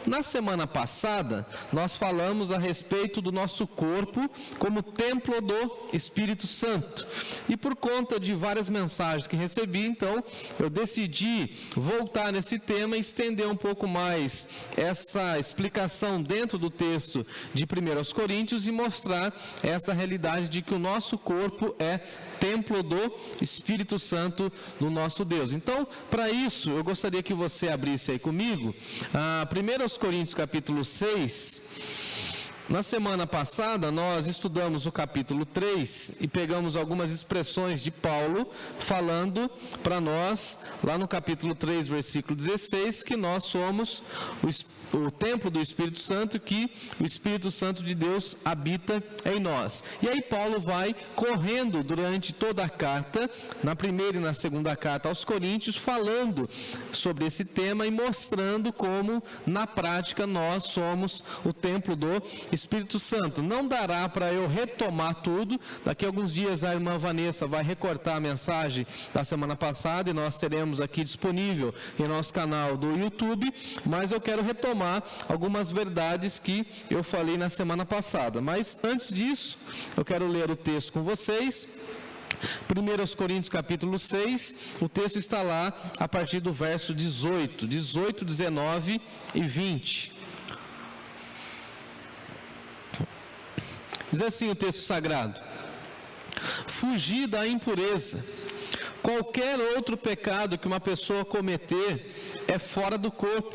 na semana passada, nós falamos a respeito do nosso corpo como templo do Espírito Santo. E por conta de várias mensagens que recebi, então, eu decidi voltar nesse tema e estender um pouco mais essa explicação dentro do texto de 1 Coríntios e mostrar essa realidade de que o nosso corpo é templo do Espírito Santo do nosso Deus. Então, para isso, eu gostaria que você abrisse aí comigo, 1 Coríntios capítulo 6, na semana passada nós estudamos o capítulo 3 e pegamos algumas expressões de Paulo falando para nós, lá no capítulo 3, versículo 16, que nós somos o templo do Espírito Santo, que o Espírito Santo de Deus habita em nós. E aí Paulo vai correndo durante toda a carta, na primeira e na segunda carta aos Coríntios, falando sobre esse tema e mostrando como na prática nós somos o templo do Espírito Santo. Não dará para eu retomar tudo, daqui a alguns dias a irmã Vanessa vai recortar a mensagem da semana passada e nós teremos aqui disponível em nosso canal do YouTube, mas eu quero retomar algumas verdades que eu falei na semana passada. Mas antes disso, eu quero ler o texto com vocês. 1 Coríntios capítulo 6, o texto está lá a partir do verso 18, 19 e 20. Diz assim o texto sagrado: fugir da impureza. Qualquer outro pecado que uma pessoa cometer é fora do corpo,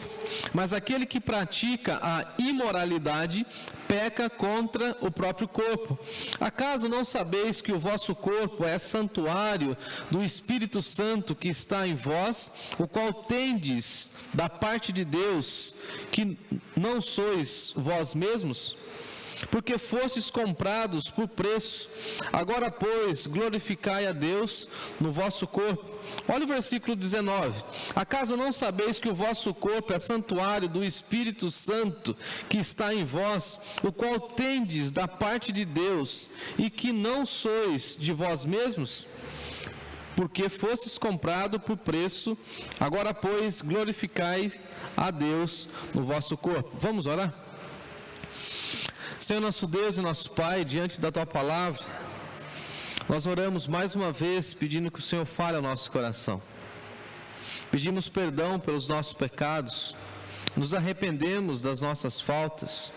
mas aquele que pratica a imoralidade peca contra o próprio corpo. Acaso não sabeis que o vosso corpo é santuário do Espírito Santo que está em vós, o qual tendes da parte de Deus, que não sois vós mesmos? Porque fostes comprados por preço. Agora, pois, glorificai a Deus no vosso corpo. Olha o versículo 19. Acaso não sabeis que o vosso corpo é santuário do Espírito Santo que está em vós, o qual tendes da parte de Deus, e que não sois de vós mesmos? Porque fostes comprado por preço. Agora, pois, glorificai a Deus no vosso corpo. Vamos orar? Senhor nosso Deus e nosso Pai, diante da Tua Palavra, nós oramos mais uma vez pedindo que o Senhor fale ao nosso coração. Pedimos perdão pelos nossos pecados, nos arrependemos das nossas faltas,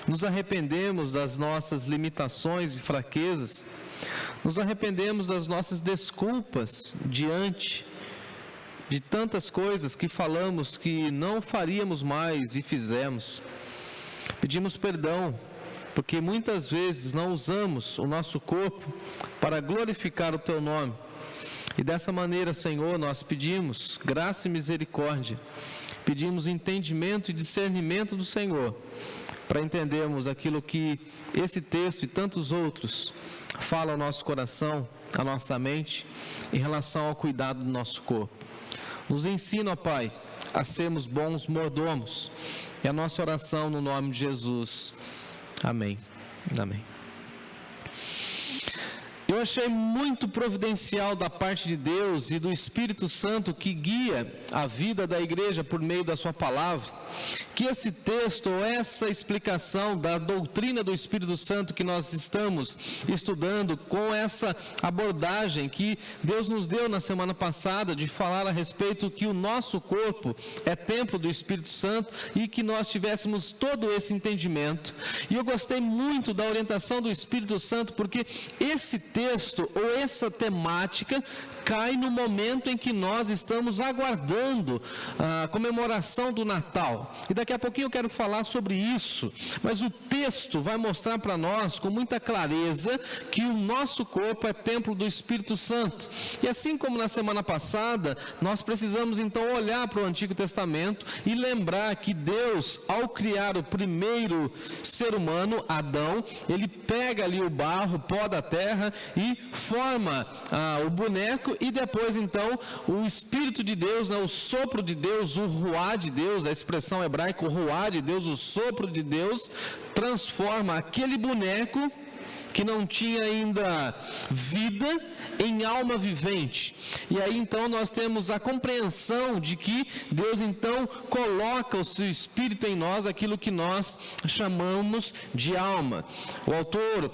nos arrependemos das nossas limitações e fraquezas, nos arrependemos das nossas desculpas diante de tantas coisas que falamos que não faríamos mais e fizemos. Pedimos perdão, porque muitas vezes não usamos o nosso corpo para glorificar o Teu nome. E dessa maneira, Senhor, nós pedimos graça e misericórdia, pedimos entendimento e discernimento do Senhor, para entendermos aquilo que esse texto e tantos outros falam ao nosso coração, à nossa mente, em relação ao cuidado do nosso corpo. Nos ensina, ó Pai, a sermos bons mordomos. É a nossa oração no nome de Jesus. Amém. Amém. Eu achei muito providencial da parte de Deus e do Espírito Santo que guia a vida da igreja por meio da sua palavra, que esse texto, ou essa explicação da doutrina do Espírito Santo que nós estamos estudando, com essa abordagem que Deus nos deu na semana passada, de falar a respeito que o nosso corpo é templo do Espírito Santo e que nós tivéssemos todo esse entendimento. E eu gostei muito da orientação do Espírito Santo, porque esse texto, ou essa temática, cai no momento em que nós estamos aguardando a comemoração do Natal. E daqui a pouquinho eu quero falar sobre isso, mas o texto vai mostrar para nós com muita clareza que o nosso corpo é templo do Espírito Santo. E assim como na semana passada, nós precisamos então olhar para o Antigo Testamento e lembrar que Deus, ao criar o primeiro ser humano, Adão, ele pega ali o barro, o pó da terra e forma o boneco, e depois então o Espírito de Deus, o sopro de Deus, o ruá de Deus, a expressão hebraica, o ruá de Deus, o sopro de Deus, transforma aquele boneco que não tinha ainda vida em alma vivente. E aí então nós temos a compreensão de que Deus então coloca o seu Espírito em nós, aquilo que nós chamamos de alma. O autor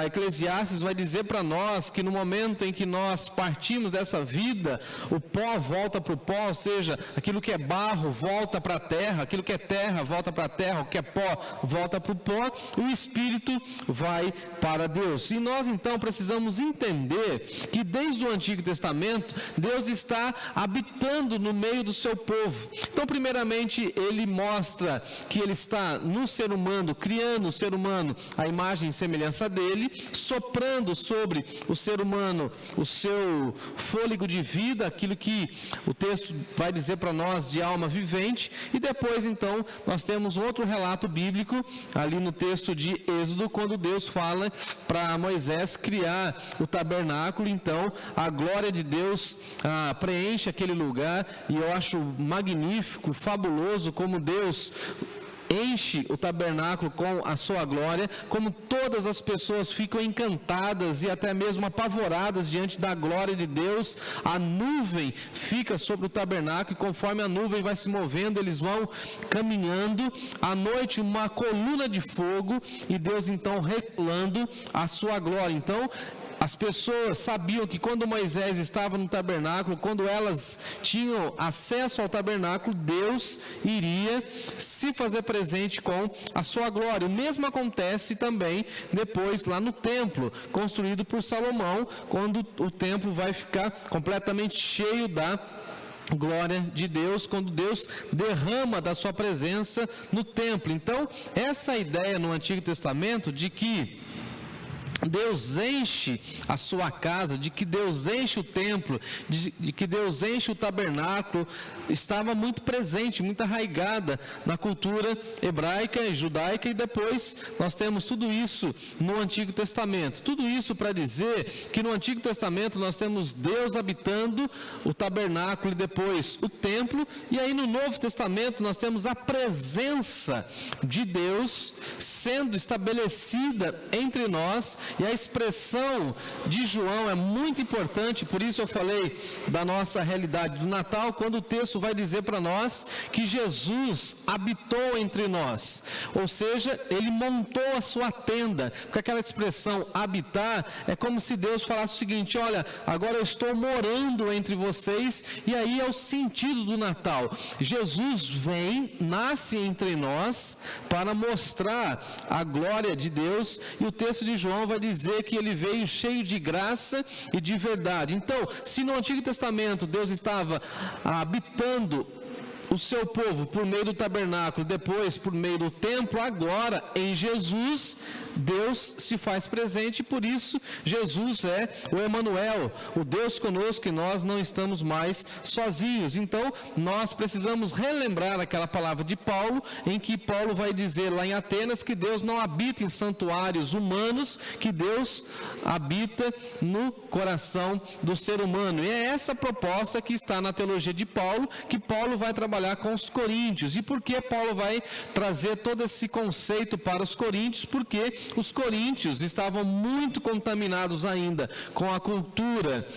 Eclesiastes vai dizer para nós que no momento em que nós partimos dessa vida, o pó volta para o pó, ou seja, aquilo que é barro volta para a terra, aquilo que é terra volta para a terra, o que é pó volta para o pó, o Espírito vai para Deus. E nós então precisamos entender que desde o Antigo Testamento, Deus está habitando no meio do seu povo. Então, primeiramente, ele mostra que ele está no ser humano, criando o ser humano à imagem e semelhança dele, soprando sobre o ser humano o seu fôlego de vida, aquilo que o texto vai dizer para nós de alma vivente. E depois, então, nós temos outro relato bíblico, ali no texto de Êxodo, quando Deus fala para Moisés criar o tabernáculo. Então, a glória de Deus preenche aquele lugar, e eu acho magnífico, fabuloso, como Deus enche o tabernáculo com a sua glória, como todas as pessoas ficam encantadas e até mesmo apavoradas diante da glória de Deus. A nuvem fica sobre o tabernáculo, e conforme a nuvem vai se movendo, eles vão caminhando. À noite, uma coluna de fogo, e Deus então revelando a sua glória. Então, as pessoas sabiam que quando Moisés estava no tabernáculo, quando elas tinham acesso ao tabernáculo, Deus iria se fazer presente com a sua glória. O mesmo acontece também depois lá no templo, construído por Salomão, quando o templo vai ficar completamente cheio da glória de Deus, quando Deus derrama da sua presença no templo. Então, essa ideia no Antigo Testamento de que Deus enche a sua casa, de que Deus enche o templo, de que Deus enche o tabernáculo, estava muito presente, muito arraigada na cultura hebraica e judaica. E depois nós temos tudo isso no Antigo Testamento. Tudo isso para dizer que no Antigo Testamento nós temos Deus habitando o tabernáculo e depois o templo. E aí no Novo Testamento nós temos a presença de Deus sendo estabelecida entre nós. E a expressão de João é muito importante, por isso eu falei da nossa realidade do Natal, quando o texto vai dizer para nós que Jesus habitou entre nós, ou seja, ele montou a sua tenda. Porque aquela expressão habitar é como se Deus falasse o seguinte: olha, agora eu estou morando entre vocês. E aí é o sentido do Natal. Jesus vem, nasce entre nós para mostrar a glória de Deus, e o texto de João vai dizer que ele veio cheio de graça e de verdade. Então, se no Antigo Testamento Deus estava habitando o seu povo por meio do tabernáculo, depois por meio do templo, agora em Jesus Deus se faz presente. Por isso Jesus é o Emanuel, o Deus conosco, e nós não estamos mais sozinhos. Então nós precisamos relembrar aquela palavra de Paulo, em que Paulo vai dizer lá em Atenas que Deus não habita em santuários humanos, que Deus habita no coração do ser humano. E é essa proposta que está na teologia de Paulo, que Paulo vai trabalhar com os coríntios. E por que Paulo vai trazer todo esse conceito para os coríntios? Porque os coríntios estavam muito contaminados ainda com a cultura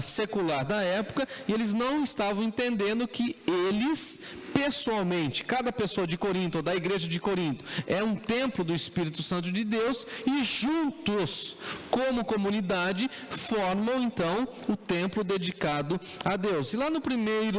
secular da época, e eles não estavam entendendo que eles pessoalmente, cada pessoa de Corinto, ou da igreja de Corinto, é um templo do Espírito Santo de Deus, e juntos, como comunidade, formam então o templo dedicado a Deus. E lá no primeira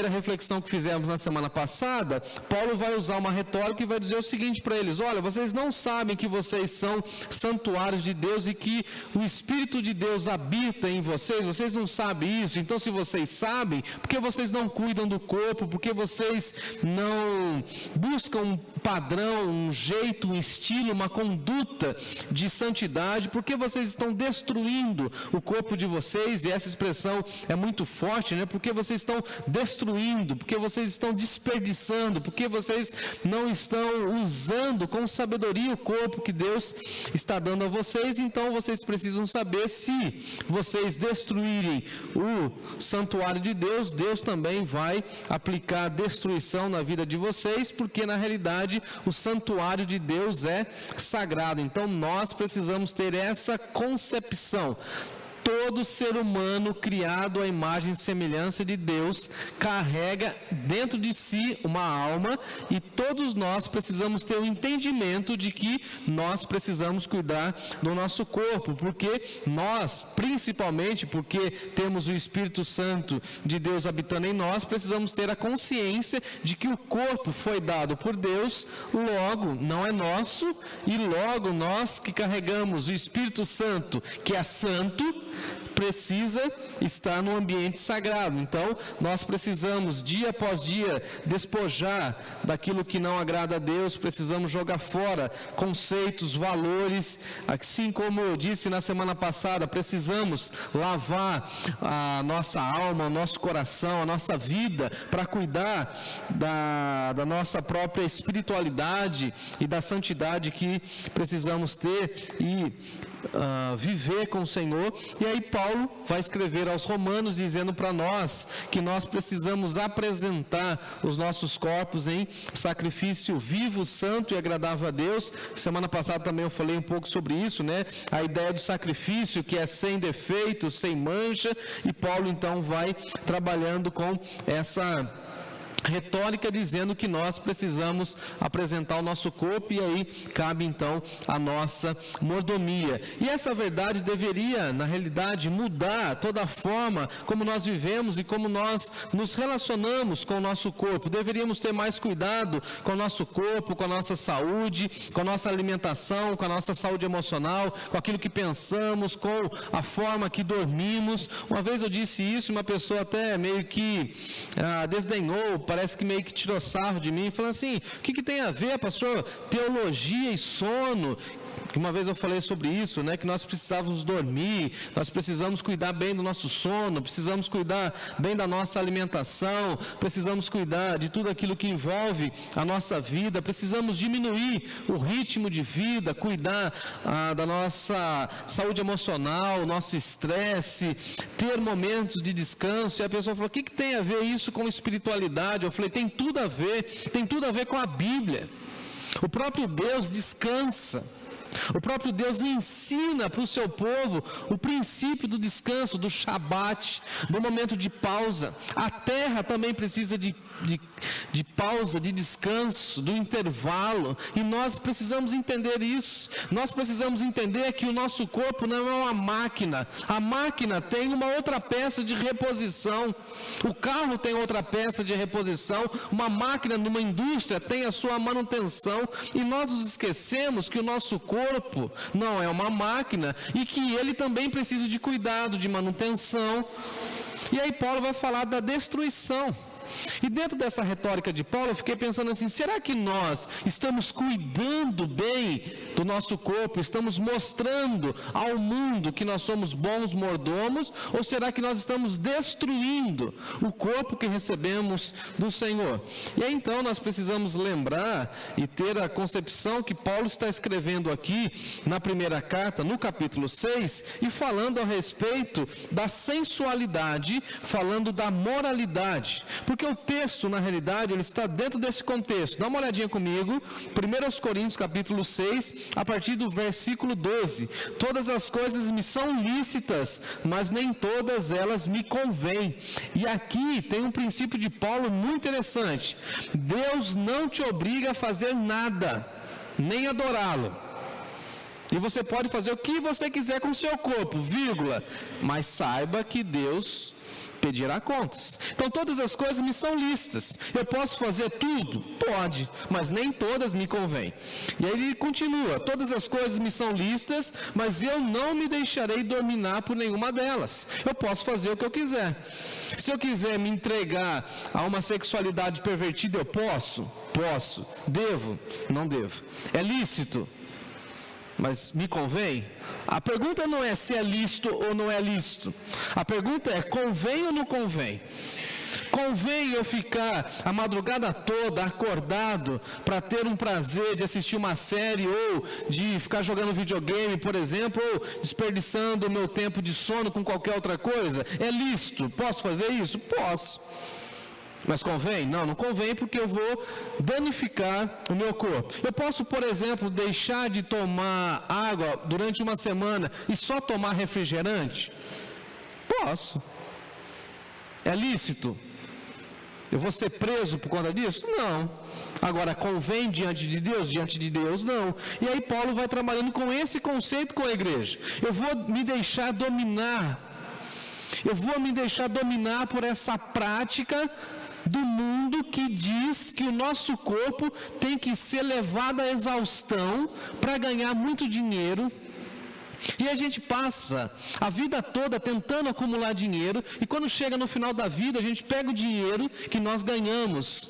reflexão que fizemos na semana passada, Paulo vai usar uma retórica e vai dizer o seguinte para eles: olha, vocês não sabem que vocês são santuários de Deus e que o Espírito de Deus habita em vocês? Vocês não sabem isso? Então, se vocês sabem, por que vocês não cuidam do corpo? Porque vocês não buscam um padrão, um jeito, um estilo, uma conduta de santidade? Porque vocês estão destruindo o corpo de vocês? E essa expressão é muito forte, né? Porque vocês estão destruindo, porque vocês estão desperdiçando, porque vocês não estão usando com sabedoria o corpo que Deus está dando a vocês. Então vocês precisam saber, se vocês destruírem o santuário de Deus, Deus também vai aplicar destruição na vida de vocês, porque na realidade o santuário de Deus é sagrado. Então nós precisamos ter essa concepção. Todo ser humano criado à imagem e semelhança de Deus carrega dentro de si uma alma, e todos nós precisamos ter o entendimento de que nós precisamos cuidar do nosso corpo, porque nós, principalmente porque temos o Espírito Santo de Deus habitando em nós, precisamos ter a consciência de que o corpo foi dado por Deus, logo não é nosso, e logo nós que carregamos o Espírito Santo, que é santo, precisa estar no ambiente sagrado. Então, nós precisamos, dia após dia, despojar daquilo que não agrada a Deus, precisamos jogar fora conceitos, valores, assim como eu disse na semana passada, precisamos lavar a nossa alma, o nosso coração, a nossa vida, para cuidar da nossa própria espiritualidade e da santidade que precisamos ter e viver com o Senhor. E aí Paulo vai escrever aos Romanos dizendo para nós que nós precisamos apresentar os nossos corpos em sacrifício vivo, santo e agradável a Deus. Semana passada também eu falei um pouco sobre isso, né? A ideia do sacrifício que é sem defeito, sem mancha, e Paulo então vai trabalhando com essa retórica, dizendo que nós precisamos apresentar o nosso corpo, e aí cabe então a nossa mordomia. E essa verdade deveria, na realidade, mudar toda a forma como nós vivemos e como nós nos relacionamos com o nosso corpo. Deveríamos ter mais cuidado com o nosso corpo, com a nossa saúde, com a nossa alimentação, com a nossa saúde emocional, com aquilo que pensamos, com a forma que dormimos. Uma vez eu disse isso e uma pessoa até meio que desdenhou, parece que meio que tirou sarro de mim, falando assim: o que tem a ver, pastor, teologia e sono? Uma vez eu falei sobre isso, né, que nós precisávamos dormir, nós precisamos cuidar bem do nosso sono, precisamos cuidar bem da nossa alimentação, precisamos cuidar de tudo aquilo que envolve a nossa vida, precisamos diminuir o ritmo de vida, cuidar da nossa saúde emocional, nosso estresse, ter momentos de descanso. E a pessoa falou: o que tem a ver isso com espiritualidade? Eu falei: tem tudo a ver com a Bíblia. O próprio Deus descansa. O próprio Deus ensina para o seu povo o princípio do descanso, do Shabat, do momento de pausa. A terra também precisa de pausa, de descanso, do intervalo, e nós precisamos entender isso. Nós precisamos entender que o nosso corpo não é uma máquina. A máquina tem uma outra peça de reposição, o carro tem outra peça de reposição, uma máquina numa indústria tem a sua manutenção, e nós nos esquecemos que o nosso corpo não é uma máquina e que ele também precisa de cuidado, de manutenção. E aí Paulo vai falar da destruição. E dentro dessa retórica de Paulo, eu fiquei pensando assim: será que nós estamos cuidando bem do nosso corpo, estamos mostrando ao mundo que nós somos bons mordomos, ou será que nós estamos destruindo o corpo que recebemos do Senhor? E aí então nós precisamos lembrar e ter a concepção que Paulo está escrevendo aqui na primeira carta, no capítulo 6, e falando a respeito da sensualidade, falando da moralidade, porque o texto, na realidade, ele está dentro desse contexto. Dá uma olhadinha comigo, 1 Coríntios capítulo 6, a partir do versículo 12. Todas as coisas me são lícitas, mas nem todas elas me convêm. E aqui tem um princípio de Paulo muito interessante. Deus não te obriga a fazer nada, nem adorá-lo. E você pode fazer o que você quiser com o seu corpo, vírgula, mas saiba que Deus pedirá contas. Então todas as coisas me são lícitas. Eu posso fazer tudo? Pode, mas nem todas me convêm. E aí ele continua: todas as coisas me são lícitas, mas eu não me deixarei dominar por nenhuma delas. Eu posso fazer o que eu quiser. Se eu quiser me entregar a uma sexualidade pervertida, eu posso? Posso. Devo? Não devo. É lícito, mas me convém? A pergunta não é se é lícito ou não é lícito. A pergunta é: convém ou não convém? Convém eu ficar a madrugada toda acordado para ter um prazer de assistir uma série, ou de ficar jogando videogame, por exemplo, ou desperdiçando o meu tempo de sono com qualquer outra coisa? É lícito? Posso fazer isso? Posso. Mas convém? Não, não convém, porque eu vou danificar o meu corpo. Eu posso, por exemplo, deixar de tomar água durante uma semana e só tomar refrigerante? Posso. É lícito? Eu vou ser preso por conta disso? Não. Agora, convém diante de Deus? Diante de Deus, não. E aí Paulo vai trabalhando com esse conceito com a igreja. Eu vou me deixar dominar. Eu vou me deixar dominar por essa prática do mundo que diz que o nosso corpo tem que ser levado à exaustão para ganhar muito dinheiro. E a gente passa a vida toda tentando acumular dinheiro, e quando chega no final da vida, a gente pega o dinheiro que nós ganhamos,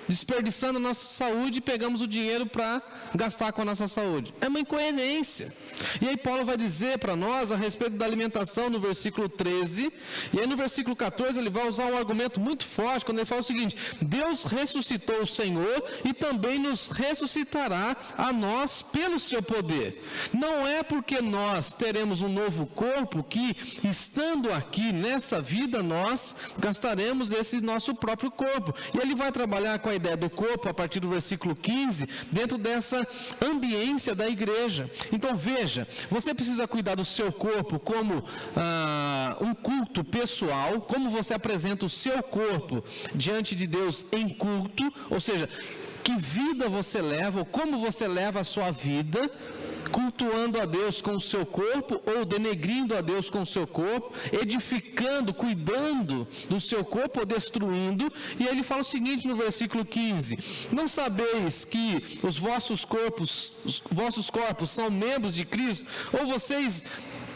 desperdiçando a nossa saúde, e pegamos o dinheiro para gastar com a nossa saúde. É uma incoerência. E aí Paulo vai dizer para nós a respeito da alimentação no versículo 13, e aí no versículo 14 ele vai usar um argumento muito forte, quando ele fala o seguinte: Deus ressuscitou o Senhor e também nos ressuscitará a nós pelo seu poder. Não é porque nós teremos um novo corpo que, estando aqui nessa vida, nós gastaremos esse nosso próprio corpo. E ele vai trabalhar com a ideia do corpo a partir do versículo 15, dentro dessa ambiência da igreja. Então veja, você precisa cuidar do seu corpo como um culto pessoal, como você apresenta o seu corpo diante de Deus em culto, ou seja, que vida você leva, ou como você leva a sua vida, cultuando a Deus com o seu corpo ou denegrindo a Deus com o seu corpo, edificando, cuidando do seu corpo ou destruindo. E ele fala o seguinte no versículo 15: não sabeis que os vossos corpos são membros de Cristo? Ou vocês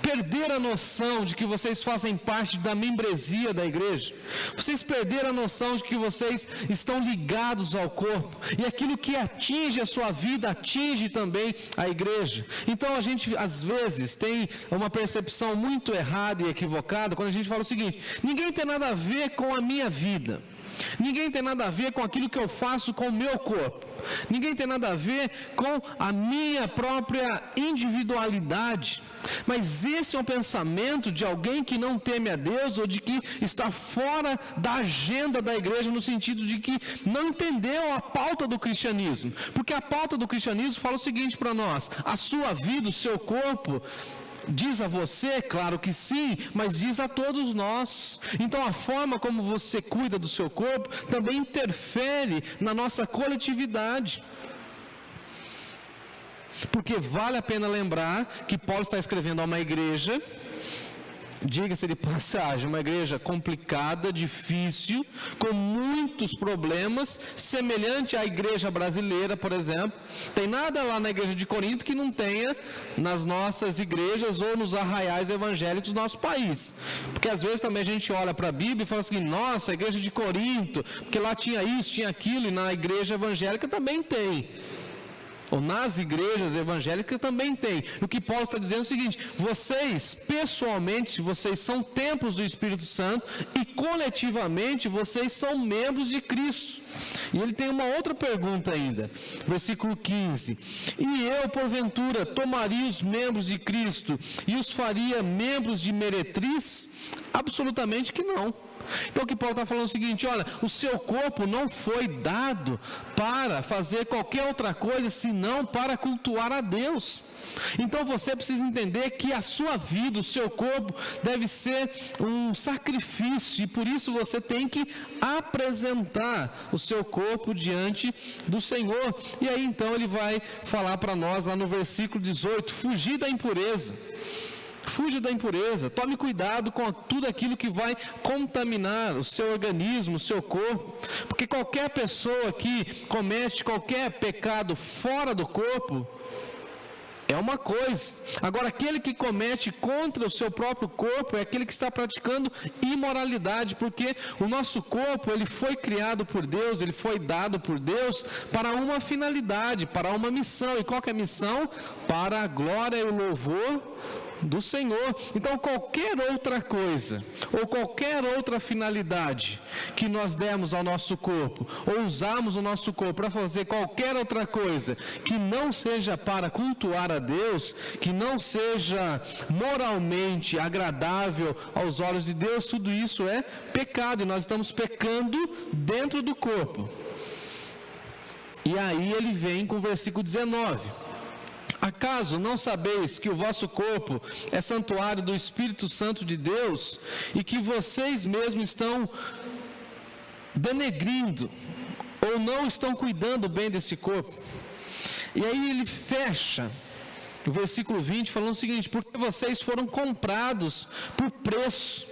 perderam a noção de que vocês fazem parte da membresia da igreja? Vocês perderam a noção de que vocês estão ligados ao corpo, e aquilo que atinge a sua vida atinge também a igreja. Então a gente às vezes tem uma percepção muito errada e equivocada quando a gente fala o seguinte: ninguém tem nada a ver com a minha vida, ninguém tem nada a ver com aquilo que eu faço com o meu corpo, ninguém tem nada a ver com a minha própria individualidade. Mas esse é um pensamento de alguém que não teme a Deus, ou de que está fora da agenda da igreja, no sentido de que não entendeu a pauta do cristianismo. Porque a pauta do cristianismo fala o seguinte para nós: a sua vida, o seu corpo, diz a você, claro que sim, mas diz a todos nós. Então a forma como você cuida do seu corpo também interfere na nossa coletividade. Porque vale a pena lembrar que Paulo está escrevendo a uma igreja, diga-se de passagem, uma igreja complicada, difícil, com muitos problemas, semelhante à igreja brasileira, por exemplo. Tem nada lá na igreja de Corinto que não tenha nas nossas igrejas ou nos arraiais evangélicos do nosso país. Porque às vezes também a gente olha para a Bíblia e fala assim: nossa, a igreja de Corinto, porque lá tinha isso, tinha aquilo, e na igreja evangélica também tem. Ou nas igrejas evangélicas também tem. O que Paulo está dizendo é o seguinte: vocês, pessoalmente, vocês são templos do Espírito Santo, e coletivamente vocês são membros de Cristo. E ele tem uma outra pergunta ainda, versículo 15: e eu, porventura, tomaria os membros de Cristo e os faria membros de meretriz? Absolutamente que não. Então o que Paulo está falando é o seguinte: olha, o seu corpo não foi dado para fazer qualquer outra coisa senão para cultuar a Deus. Então você precisa entender que a sua vida, o seu corpo, deve ser um sacrifício, e por isso você tem que apresentar o seu corpo diante do Senhor. E aí então ele vai falar para nós lá no versículo 18: fugir da impureza. Fuja da impureza, tome cuidado com tudo aquilo que vai contaminar o seu organismo, o seu corpo, porque qualquer pessoa que comete qualquer pecado fora do corpo é uma coisa. Agora, aquele que comete contra o seu próprio corpo é aquele que está praticando imoralidade, porque o nosso corpo, ele foi criado por Deus, ele foi dado por Deus para uma finalidade, para uma missão. E qual que é a missão? Para a glória e o louvor do Senhor. Então qualquer outra coisa, ou qualquer outra finalidade que nós demos ao nosso corpo, ou usamos o nosso corpo para fazer qualquer outra coisa que não seja para cultuar a Deus, que não seja moralmente agradável aos olhos de Deus, tudo isso é pecado, e nós estamos pecando dentro do corpo. E aí ele vem com o versículo 19: acaso não sabeis que o vosso corpo é santuário do Espírito Santo de Deus, e que vocês mesmos estão denegrindo, ou não estão cuidando bem desse corpo? E aí ele fecha o versículo 20 falando o seguinte: porque vocês foram comprados por preço.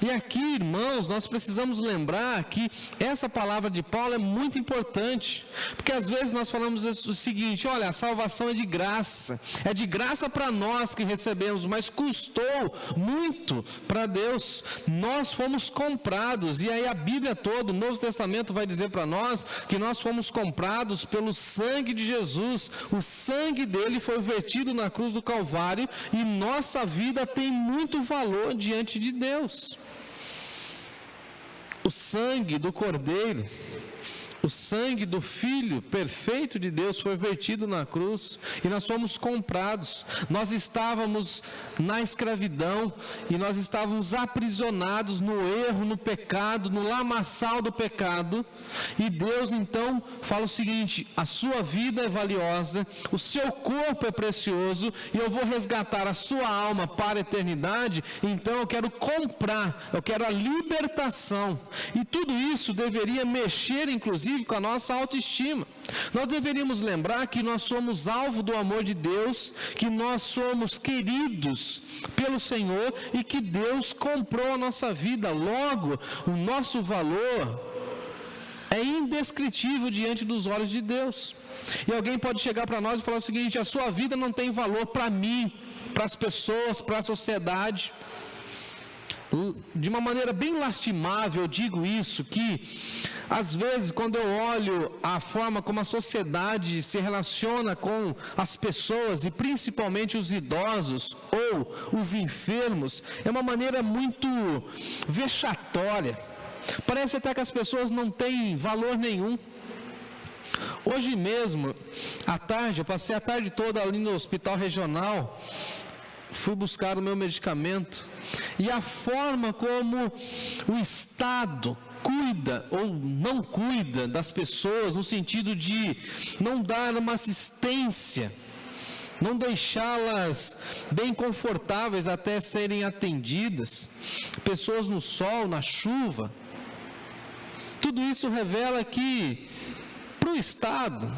E aqui, irmãos, nós precisamos lembrar que essa palavra de Paulo é muito importante, porque às vezes nós falamos o seguinte: olha, a salvação é de graça para nós que recebemos, mas custou muito para Deus. Nós fomos comprados, e aí a Bíblia toda, o Novo Testamento vai dizer para nós que nós fomos comprados pelo sangue de Jesus. O sangue dele foi vertido na cruz do Calvário, e nossa vida tem muito valor diante de Deus. O sangue do Cordeiro, o sangue do Filho perfeito de Deus foi vertido na cruz, e nós fomos comprados. Nós estávamos na escravidão, e nós estávamos aprisionados no erro, no pecado, no lamaçal do pecado, e Deus então fala o seguinte: a sua vida é valiosa, o seu corpo é precioso, e eu vou resgatar a sua alma para a eternidade. Então eu quero comprar, eu quero a libertação, e tudo isso deveria mexer inclusive com a nossa autoestima. Nós deveríamos lembrar que nós somos alvo do amor de Deus, que nós somos queridos pelo Senhor, e que Deus comprou a nossa vida. Logo, o nosso valor é indescritível diante dos olhos de Deus. E alguém pode chegar para nós e falar o seguinte: a sua vida não tem valor para mim, para as pessoas, para a sociedade. De uma maneira bem lastimável eu digo isso, que às vezes quando eu olho a forma como a sociedade se relaciona com as pessoas, e principalmente os idosos ou os enfermos, é uma maneira muito vexatória. Parece até que as pessoas não têm valor nenhum. Hoje mesmo, à tarde, eu passei a tarde toda ali no hospital regional, fui buscar o meu medicamento, e a forma como o Estado cuida ou não cuida das pessoas, no sentido de não dar uma assistência, não deixá-las bem confortáveis até serem atendidas, pessoas no sol, na chuva, tudo isso revela que para o Estado,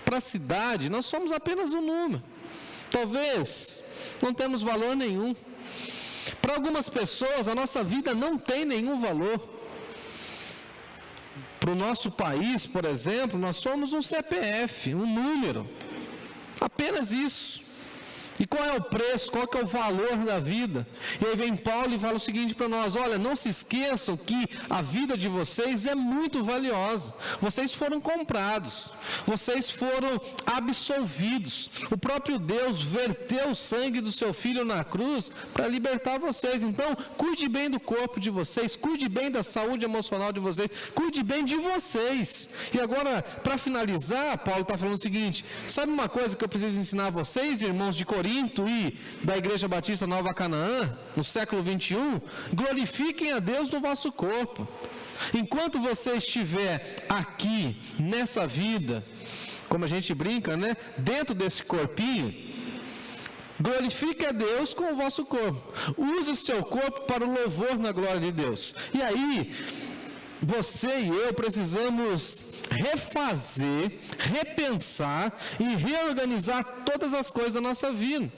para a cidade, nós somos apenas um número. Talvez não temos valor nenhum. Para algumas pessoas, a nossa vida não tem nenhum valor. Para o nosso país, por exemplo, nós somos um CPF, um número. Apenas isso. E qual é o preço, qual é o valor da vida? E aí vem Paulo e fala o seguinte para nós: olha, não se esqueçam que a vida de vocês é muito valiosa. Vocês foram comprados, vocês foram absolvidos. O próprio Deus verteu o sangue do seu Filho na cruz para libertar vocês. Então, cuide bem do corpo de vocês, cuide bem da saúde emocional de vocês, cuide bem de vocês. E agora, para finalizar, Paulo está falando o seguinte: sabe uma coisa que eu preciso ensinar a vocês, irmãos de Corinto e da Igreja Batista Nova Canaã, no século 21, glorifiquem a Deus no vosso corpo. Enquanto você estiver aqui, nessa vida, como a gente brinca, né? Dentro desse corpinho, glorifique a Deus com o vosso corpo. Use o seu corpo para o louvor na glória de Deus. E aí, você e eu precisamos refazer, repensar e reorganizar todas as coisas da nossa vida.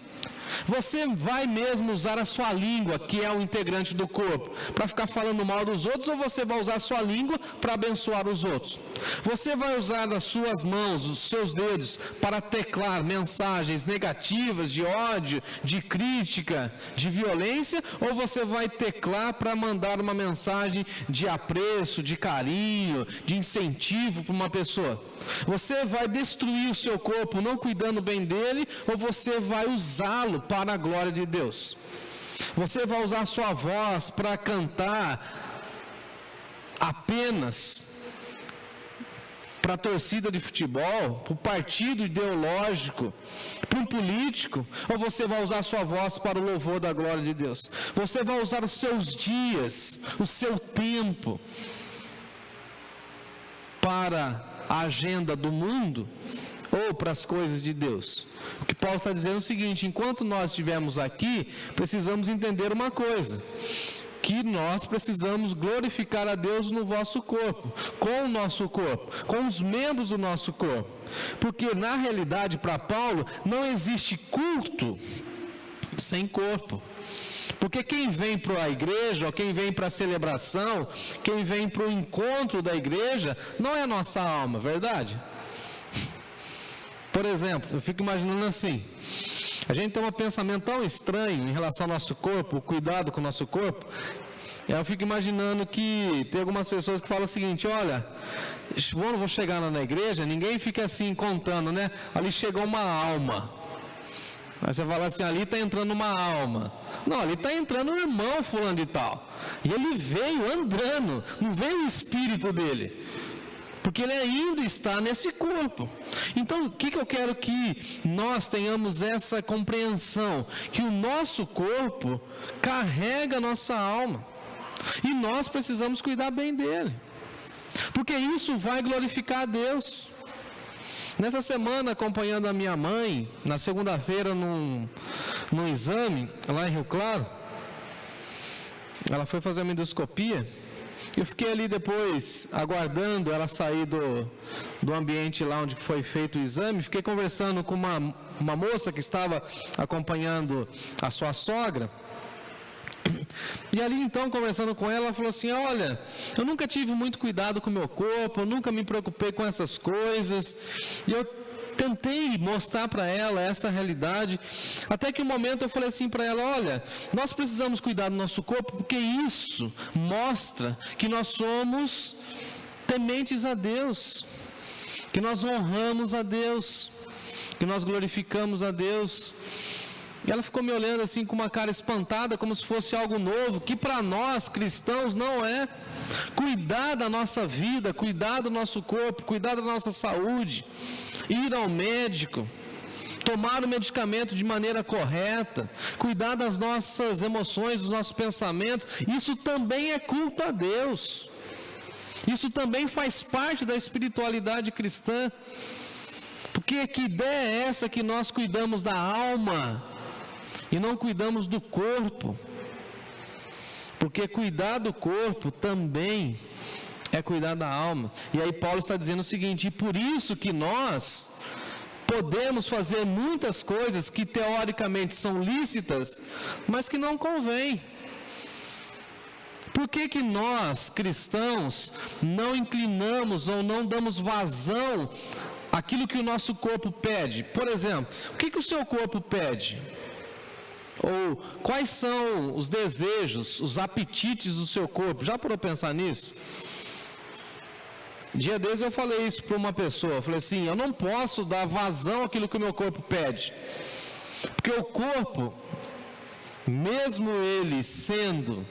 Você vai mesmo usar a sua língua, que é um integrante do corpo, para ficar falando mal dos outros, ou você vai usar a sua língua para abençoar os outros? Você vai usar as suas mãos, os seus dedos, para teclar mensagens negativas, de ódio, de crítica, de violência, ou você vai teclar para mandar uma mensagem de apreço, de carinho, de incentivo para uma pessoa? Você vai destruir o seu corpo não cuidando bem dele, ou você vai usá-lo usado para a glória de Deus? Você vai usar sua voz para cantar apenas para a torcida de futebol, para o partido ideológico, para um político, ou você vai usar sua voz para o louvor da glória de Deus? Você vai usar os seus dias, o seu tempo para a agenda do mundo ou para as coisas de Deus? O que Paulo está dizendo é o seguinte: enquanto nós estivermos aqui, precisamos entender uma coisa, que nós precisamos glorificar a Deus no vosso corpo, com o nosso corpo, com os membros do nosso corpo. Porque na realidade, para Paulo, não existe culto sem corpo. Porque quem vem para a igreja, ou quem vem para a celebração, quem vem para o encontro da igreja, não é a nossa alma, verdade? Por exemplo, eu fico imaginando assim: a gente tem um pensamento tão estranho em relação ao nosso corpo, o cuidado com o nosso corpo. Eu fico imaginando que tem algumas pessoas que falam o seguinte: olha, vou chegar lá na igreja, ninguém fica assim contando, né? Ali chegou uma alma. Aí você fala assim: ali está entrando uma alma. Não, ali está entrando um irmão fulano de tal. E ele veio andando, não veio o espírito dele, porque ele ainda está nesse corpo. Então, o que eu quero que nós tenhamos essa compreensão? Que o nosso corpo carrega a nossa alma, e nós precisamos cuidar bem dele, porque isso vai glorificar a Deus. Nessa semana, acompanhando a minha mãe, na segunda-feira, num exame, lá em Rio Claro, ela foi fazer uma endoscopia. Eu fiquei ali depois, aguardando ela sair do ambiente lá onde foi feito o exame. Fiquei conversando com uma moça que estava acompanhando a sua sogra. E ali então, conversando com ela, ela falou assim: olha, eu nunca tive muito cuidado com o meu corpo, eu nunca me preocupei com essas coisas. E eu tentei mostrar para ela essa realidade, até que um momento eu falei assim para ela: olha, nós precisamos cuidar do nosso corpo, porque isso mostra que nós somos tementes a Deus, que nós honramos a Deus, que nós glorificamos a Deus. E ela ficou me olhando assim com uma cara espantada, como se fosse algo novo, que para nós cristãos não é. Cuidar da nossa vida, cuidar do nosso corpo, cuidar da nossa saúde, ir ao médico, tomar o medicamento de maneira correta, cuidar das nossas emoções, dos nossos pensamentos, isso também é culto a Deus. Isso também faz parte da espiritualidade cristã. Porque que ideia é essa que nós cuidamos da alma e não cuidamos do corpo? Porque cuidar do corpo também é cuidar da alma. E aí Paulo está dizendo o seguinte: e por isso que nós podemos fazer muitas coisas que teoricamente são lícitas, mas que não convém. Por que nós, cristãos, não inclinamos ou não damos vazão àquilo que o nosso corpo pede? Por exemplo, o que o seu corpo pede? Ou quais são os desejos, os apetites do seu corpo? Já parou para pensar nisso? Dia desses eu falei isso para uma pessoa. Eu falei assim: eu não posso dar vazão àquilo que o meu corpo pede, porque o corpo, mesmo ele sendo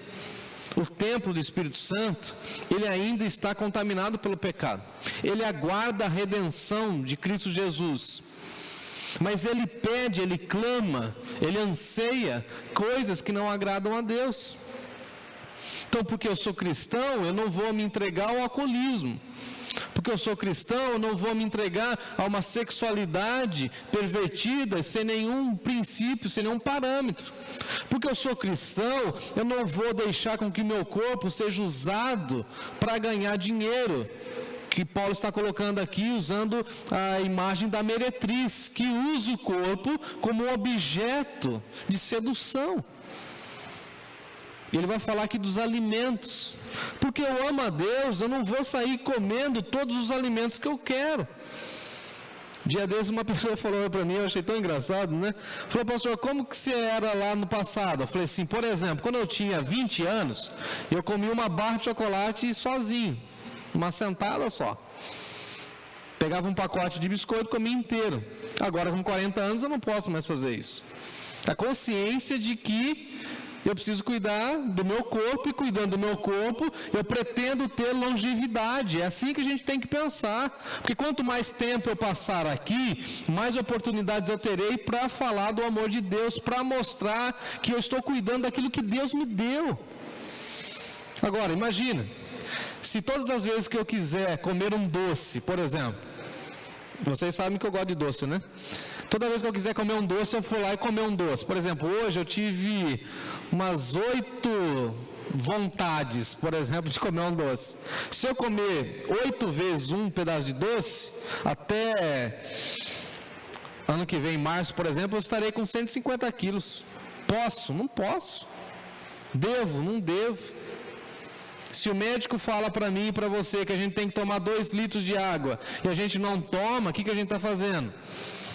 o templo do Espírito Santo, ele ainda está contaminado pelo pecado. Ele aguarda a redenção de Cristo Jesus, mas ele pede, ele clama, ele anseia coisas que não agradam a Deus. Então, porque eu sou cristão, eu não vou me entregar ao alcoolismo. Porque eu sou cristão, eu não vou me entregar a uma sexualidade pervertida, sem nenhum princípio, sem nenhum parâmetro. Porque eu sou cristão, eu não vou deixar com que meu corpo seja usado para ganhar dinheiro. Que Paulo está colocando aqui, usando a imagem da meretriz, que usa o corpo como um objeto de sedução. E ele vai falar aqui dos alimentos. Porque eu amo a Deus, eu não vou sair comendo todos os alimentos que eu quero. Dia desses uma pessoa falou para mim, eu achei tão engraçado, né? Falou: pastor, como que você era lá no passado? Eu falei assim: por exemplo, quando eu tinha 20 anos, eu comia uma barra de chocolate sozinho, uma sentada só. Pegava um pacote de biscoito e comia inteiro. Agora com 40 anos eu não posso mais fazer isso. A consciência de que eu preciso cuidar do meu corpo, e cuidando do meu corpo, eu pretendo ter longevidade. É assim que a gente tem que pensar. Porque quanto mais tempo eu passar aqui, mais oportunidades eu terei para falar do amor de Deus, para mostrar que eu estou cuidando daquilo que Deus me deu. Agora, imagina, se todas as vezes que eu quiser comer um doce, por exemplo, vocês sabem que eu gosto de doce, né? Toda vez que eu quiser comer um doce, eu for lá e comer um doce. Por exemplo, hoje eu tive umas 8 vontades, por exemplo, de comer um doce. Se eu comer 8 vezes um pedaço de doce, até ano que vem, em março, por exemplo, eu estarei com 150 quilos. Posso? Não posso. Devo? Não devo. Se o médico fala para mim e para você que a gente tem que tomar 2 litros de água e a gente não toma, o que a gente está fazendo?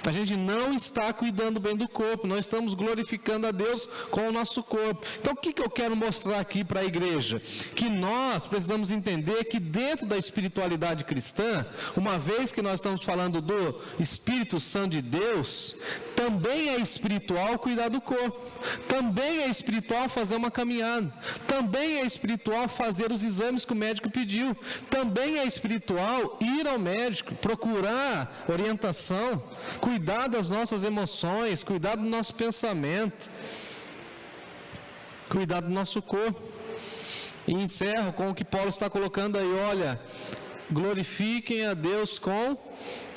A gente não está cuidando bem do corpo, não estamos glorificando a Deus com o nosso corpo. Então o que eu quero mostrar aqui para a igreja? Que nós precisamos entender que dentro da espiritualidade cristã, uma vez que nós estamos falando do Espírito Santo de Deus, também é espiritual cuidar do corpo, também é espiritual fazer uma caminhada, também é espiritual fazer os exames que o médico pediu, também é espiritual ir ao médico, procurar orientação, cuidar das nossas emoções, cuidar do nosso pensamento, cuidar do nosso corpo. E encerro com o que Paulo está colocando aí, olha, glorifiquem a Deus com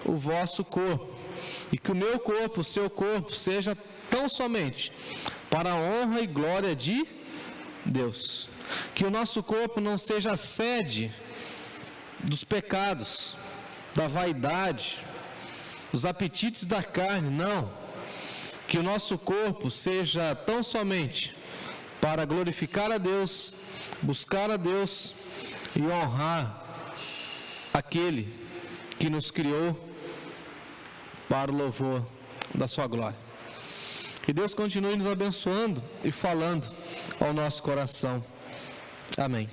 o vosso corpo, e que o meu corpo, o seu corpo, seja tão somente para a honra e glória de Deus. Que o nosso corpo não seja a sede dos pecados, da vaidade, dos apetites da carne, não. Que o nosso corpo seja tão somente para glorificar a Deus, buscar a Deus e honrar aquele que nos criou para o louvor da sua glória. Que Deus continue nos abençoando e falando ao nosso coração. Amém.